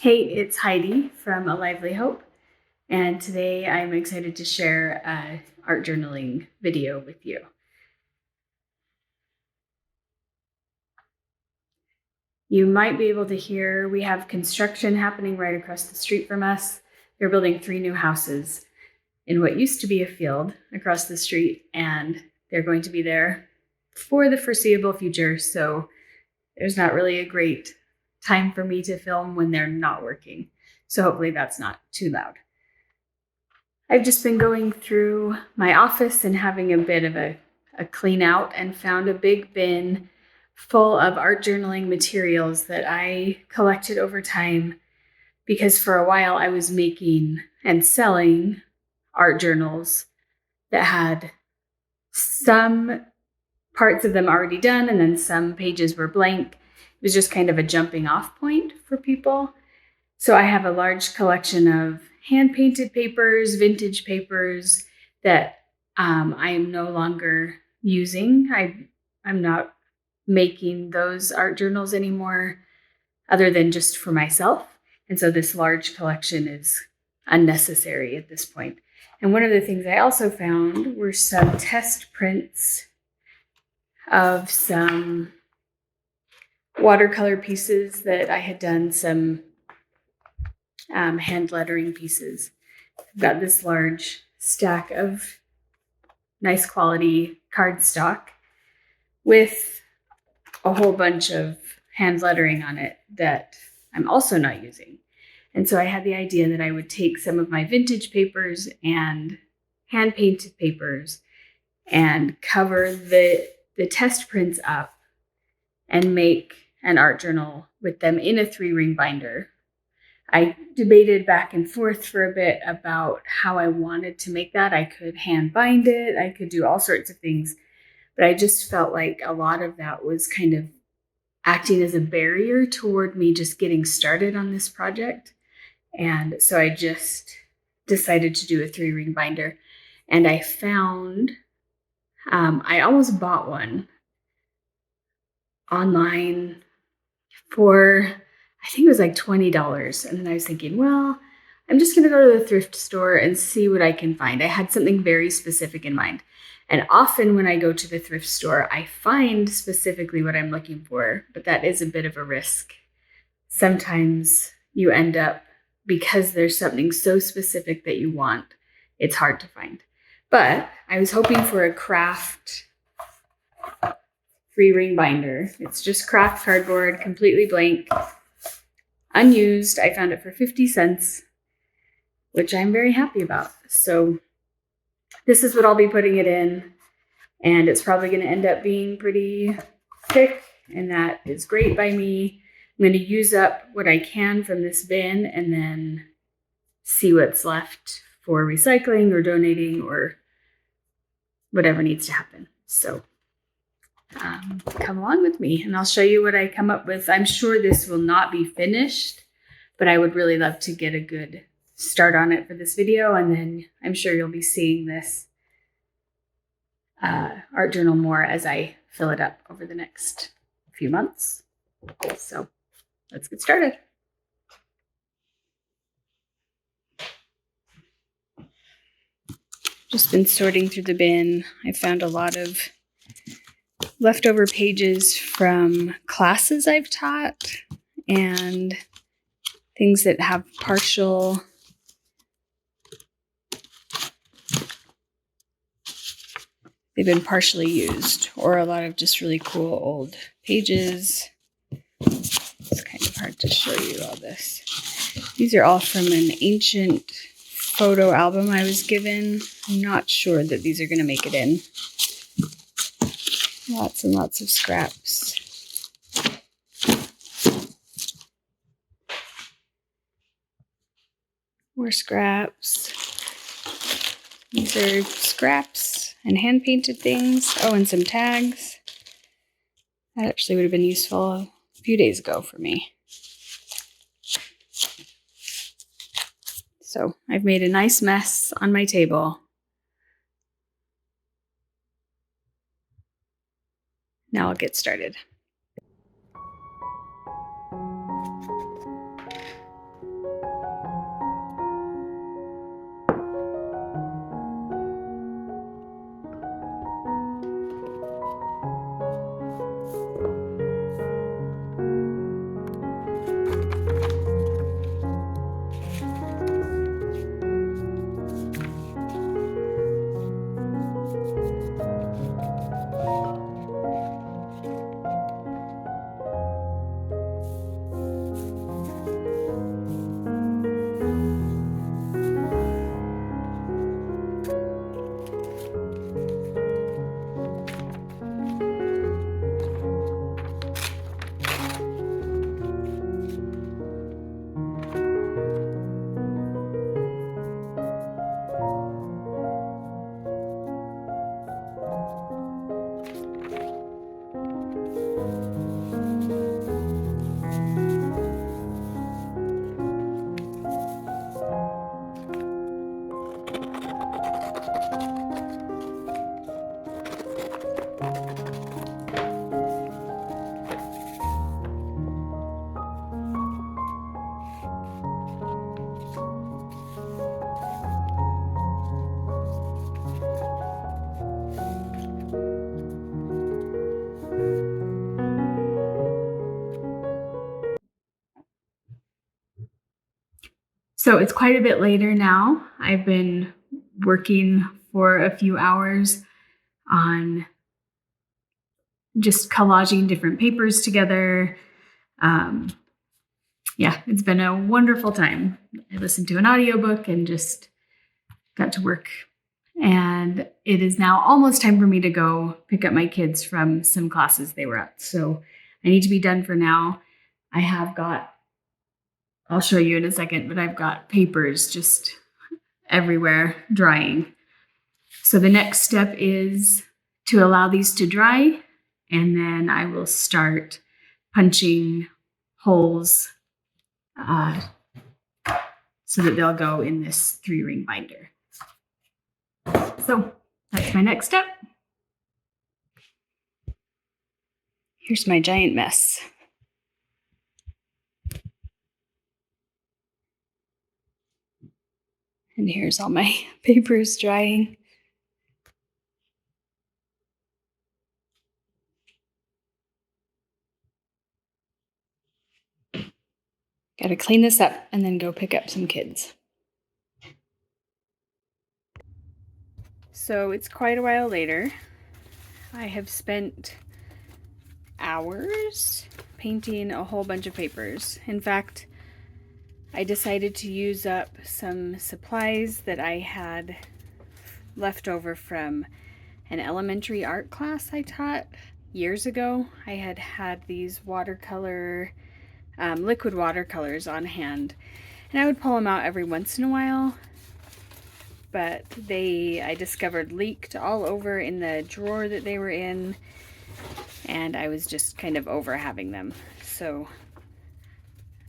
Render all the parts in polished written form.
Hey, it's Heidi from A Lively Hope, and today I'm excited to share an art journaling video with you. You might be able to hear we have construction happening right across the street from us. They're building 3 new houses in what used to be a field across the street, and they're going to be there for the foreseeable future, so there's not really a great time for me to film when they're not working. So hopefully that's not too loud. I've just been going through my office and having a bit of a clean out and found a big bin full of art journaling materials that I collected over time because for a while I was making and selling art journals that had some parts of them already done and then some pages were blank. It was just kind of a jumping off point for people. So I have a large collection of hand-painted papers, vintage papers that I am no longer using. I'm not making those art journals anymore other than just for myself. And so this large collection is unnecessary at this point. And one of the things I also found were some test prints of some watercolor pieces that I had done, some hand lettering pieces. I've got this large stack of nice quality cardstock with a whole bunch of hand lettering on it that I'm also not using. And so I had the idea that I would take some of my vintage papers and hand painted papers and cover the test prints up and make an art journal with them in a 3-ring binder. I debated back and forth for a bit about how I wanted to make that. I could hand bind it, I could do all sorts of things, but I just felt like a lot of that was kind of acting as a barrier toward me just getting started on this project. And so I just decided to do a 3-ring binder. And I found, I almost bought one online for, I think it was like $20. And then I was thinking, well, I'm just going to go to the thrift store and see what I can find. I had something very specific in mind. And often when I go to the thrift store, I find specifically what I'm looking for, but that is a bit of a risk. Sometimes you end up, because there's something so specific that you want, it's hard to find. But I was hoping for a craft 3-ring binder. It's just craft cardboard, completely blank, unused. I found it for 50 cents, which I'm very happy about. So this is what I'll be putting it in, and it's probably going to end up being pretty thick, and that is great by me. I'm going to use up what I can from this bin and then see what's left for recycling or donating or whatever needs to happen. So come along with me and I'll show you what I come up with. I'm sure this will not be finished, but I would really love to get a good start on it for this video. And then I'm sure you'll be seeing this art journal more as I fill it up over the next few months. So let's get started. Just been sorting through the bin. I found a lot of leftover pages from classes I've taught and things that have they've been partially used, or a lot of just really cool old pages. It's kind of hard to show you all this. These are all from an ancient photo album I was given. I'm not sure that these are going to make it in. Lots and lots of scraps. More scraps. These are scraps and hand-painted things. Oh, and some tags. That actually would have been useful a few days ago for me. So I've made a nice mess on my table. Now I'll get started. So it's quite a bit later now. I've been working for a few hours on just collaging different papers together. Yeah, it's been a wonderful time. I listened to an audiobook and just got to work. And it is now almost time for me to go pick up my kids from some classes they were at. So I need to be done for now. I have got, I'll show you in a second, but I've got papers just everywhere drying. So the next step is to allow these to dry, and then I will start punching holes so that they'll go in this 3-ring binder. So that's my next step. Here's my giant mess. And here's all my papers drying. Gotta clean this up and then go pick up some kids. So it's quite a while later. I have spent hours painting a whole bunch of papers. In fact, I decided to use up some supplies that I had left over from an elementary art class I taught years ago. I had these watercolor, liquid watercolors on hand, and I would pull them out every once in a while, but I discovered leaked all over in the drawer that they were in, and I was just kind of over having them. So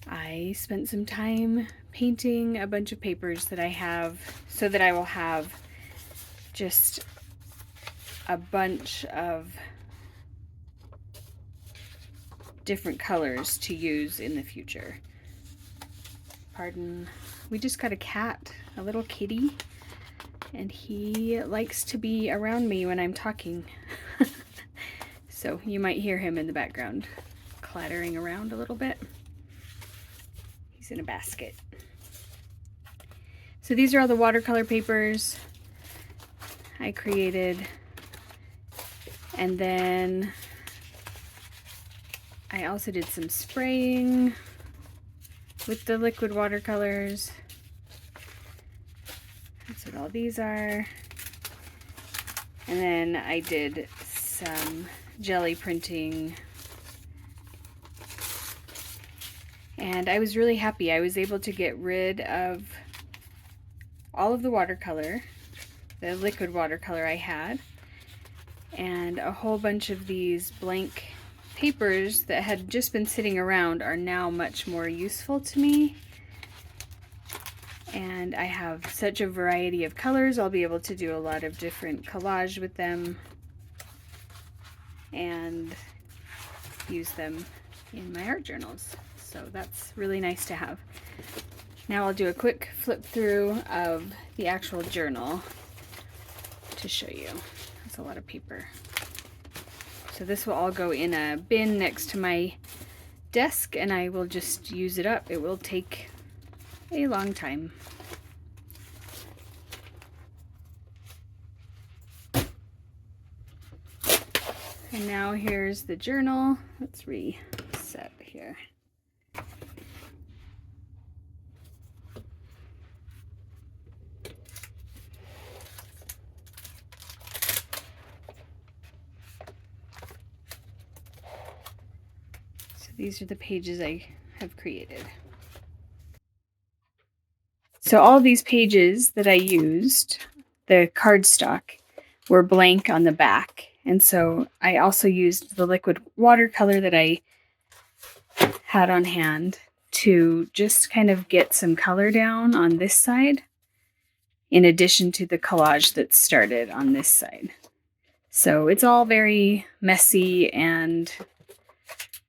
I spent some time painting a bunch of papers that I have so that I will have just a bunch of different colors to use in the future. Pardon, we just got a cat, a little kitty, and he likes to be around me when I'm talking. So you might hear him in the background clattering around a little bit. He's in a basket. So these are all the watercolor papers I created, and then I also did some spraying with the liquid watercolors. That's what all these are. And then I did some jelly printing. And I was really happy. I was able to get rid of all of the watercolor, the liquid watercolor I had, and a whole bunch of these blank papers that had just been sitting around are now much more useful to me. And I have such a variety of colors. I'll be able to do a lot of different collage with them and use them in my art journals. So that's really nice to have. Now I'll do a quick flip through of the actual journal to show you. That's a lot of paper. So this will all go in a bin next to my desk, and I will just use it up. It will take a long time. And now here's the journal. Let's reset here. So these are the pages I have created. So all these pages that I used, the cardstock, were blank on the back. And so I also used the liquid watercolor that I had on hand to just kind of get some color down on this side, in addition to the collage that started on this side. So it's all very messy and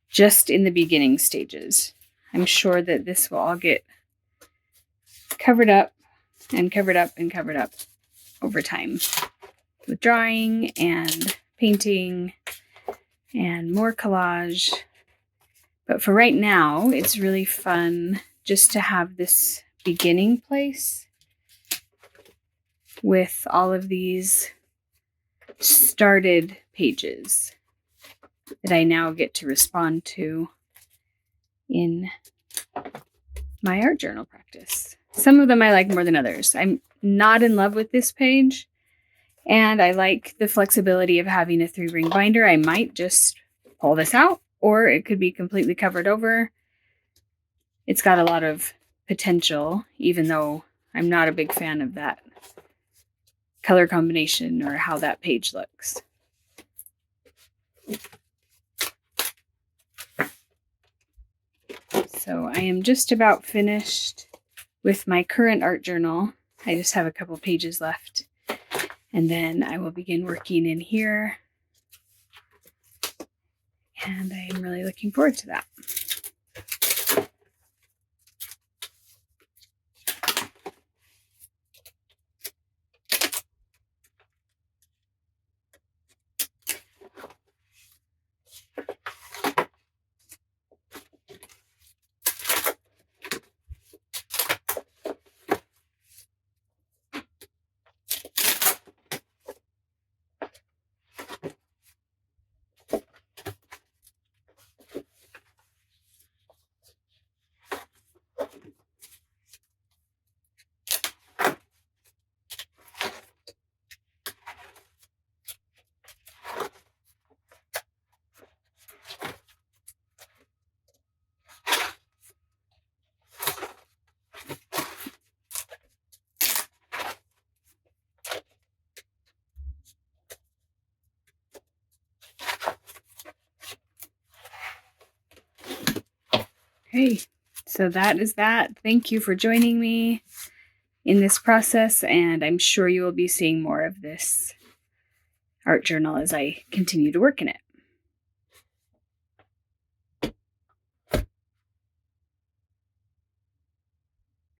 just in the beginning stages. I'm sure that this will all get covered up and covered up and covered up over time with drawing and painting and more collage. But for right now, it's really fun just to have this beginning place with all of these started pages that I now get to respond to in my art journal practice. Some of them I like more than others. I'm not in love with this page, and I like the flexibility of having a 3-ring binder. I might just pull this out, or it could be completely covered over. It's got a lot of potential, even though I'm not a big fan of that color combination or how that page looks. So I am just about finished with my current art journal. I just have a couple pages left, and then I will begin working in here. And I am really looking forward to that. Okay, so that is that. Thank you for joining me in this process, and I'm sure you will be seeing more of this art journal as I continue to work in it.